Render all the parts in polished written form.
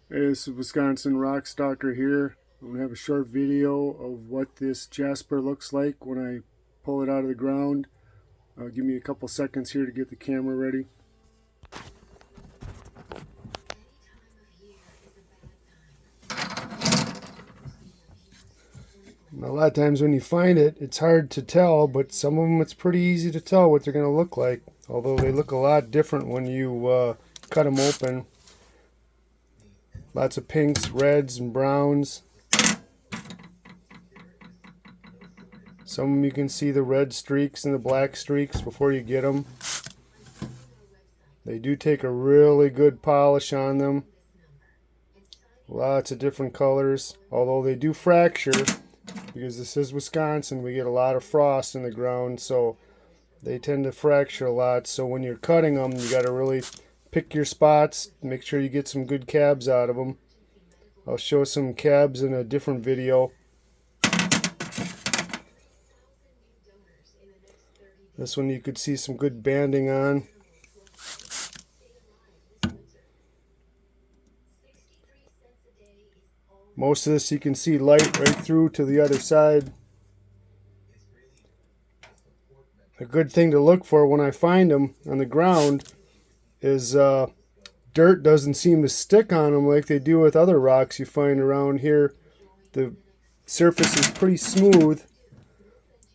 Hey, this is Wisconsin Rock Stalker here. I'm going to have a short video of what this jasper looks like when I pull it out of the ground. Give me a couple seconds here to get the camera ready. And a lot of times when you find it, it's hard to tell, but some of them it's pretty easy to tell what they're going to look like. Although they look a lot different when you cut them open. Lots of pinks, reds, and browns. Some of them you can see the red streaks and the black streaks before you get them. They do take a really good polish on them. Lots of different colors, although they do fracture because this is Wisconsin. We get a lot of frost in the ground, so they tend to fracture a lot. So when you're cutting them, you got to really pick your spots, make sure you get some good cabs out of them. I'll show some cabs in a different video. This one you could see some good banding on. Most of this you can see light right through to the other side. A good thing to look for when I find them on the ground is dirt doesn't seem to stick on them like they do with other rocks you find around here. The surface is pretty smooth,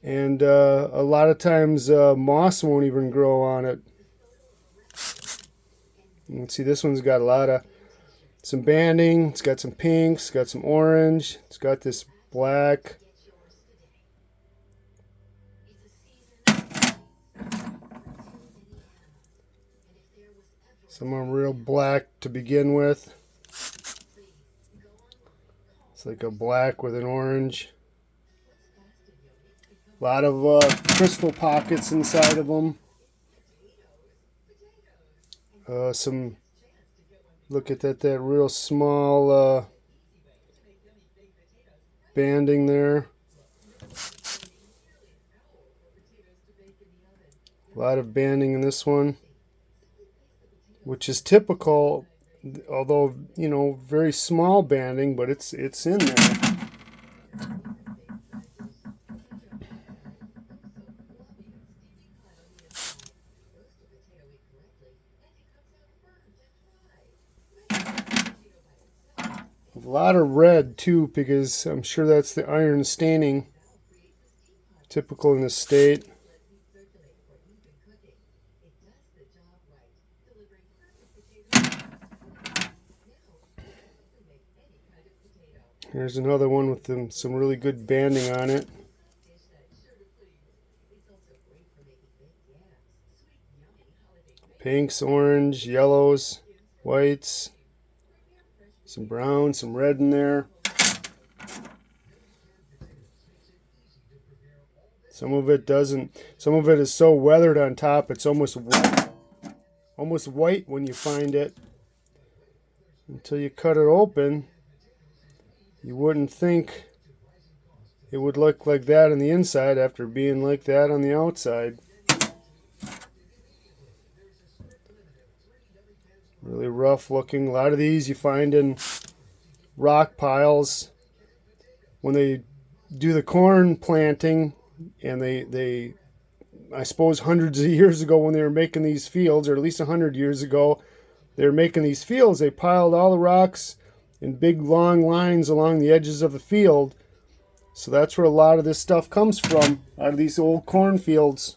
and a lot of times moss won't even grow on it. You can see this one's got a lot of some banding. It's got some pinks, got some orange, it's got this black. Some of them real black to begin with. It's like a black with an orange. A lot of crystal pockets inside of them. Look at that real small banding there. A lot of banding in this one, which is typical, although, you know, very small banding, but it's in there. A lot of red too, because I'm sure that's the iron staining, typical in the state. Here's another one with some really good banding on it. Pinks, orange, yellows, whites, some brown, some red in there. Some of it doesn't. Some of it is so weathered on top it's almost white when you find it. Until you cut it open, you wouldn't think it would look like that on the inside after being like that on the outside. Really rough looking. A lot of these you find in rock piles when they do the corn planting, and they I suppose hundreds of years ago when they were making these fields, or at least 100 years ago, they were making these fields. They piled all the rocks in big long lines along the edges of the field. So that's where a lot of this stuff comes from, out of these old cornfields.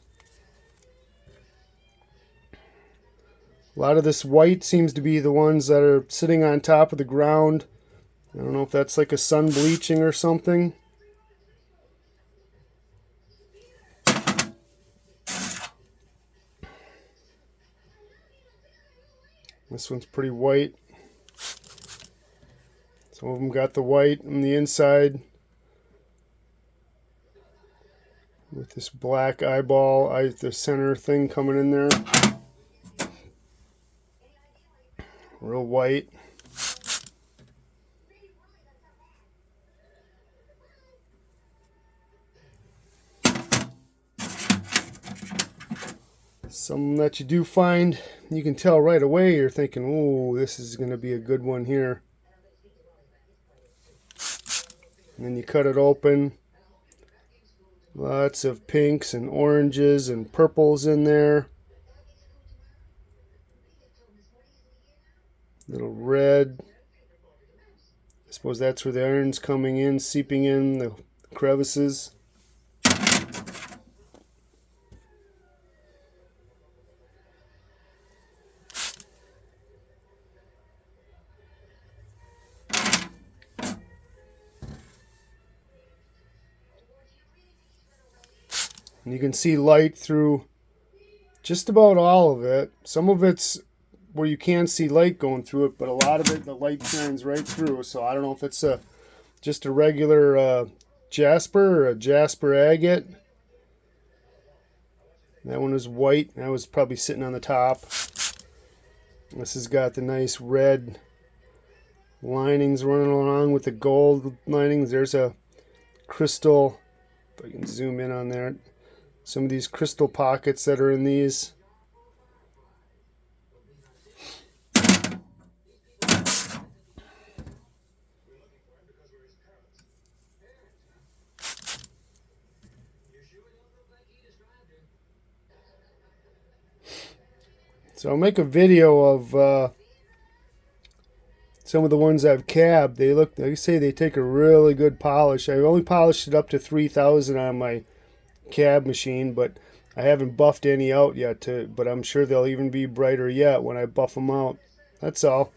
A lot of this white seems to be the ones that are sitting on top of the ground. I don't know if that's like a sun bleaching or something. This one's pretty white. Some of them got the white on the inside with this black eyeball, the center thing coming in there. Real white. Some that you do find, you can tell right away, you're thinking, oh, this is going to be a good one here. And then you cut it open. Lots of pinks and oranges and purples in there. Little red. I suppose that's where the iron's coming in, seeping in the crevices. And you can see light through just about all of it. Some of it's where you can see light going through it, but a lot of it, the light shines right through. So I don't know if it's just a regular jasper or a jasper agate. That one is white. That was probably sitting on the top. This has got the nice red linings running along with the gold linings. There's a crystal, if I can zoom in on there. Some of these crystal pockets that are in these. So I'll make a video of some of the ones I've cabbed. They look, like I say, they take a really good polish. I've only polished it up to 3,000 on my cab machine, but I haven't buffed any out yet. But I'm sure they'll even be brighter yet when I buff them out. That's all.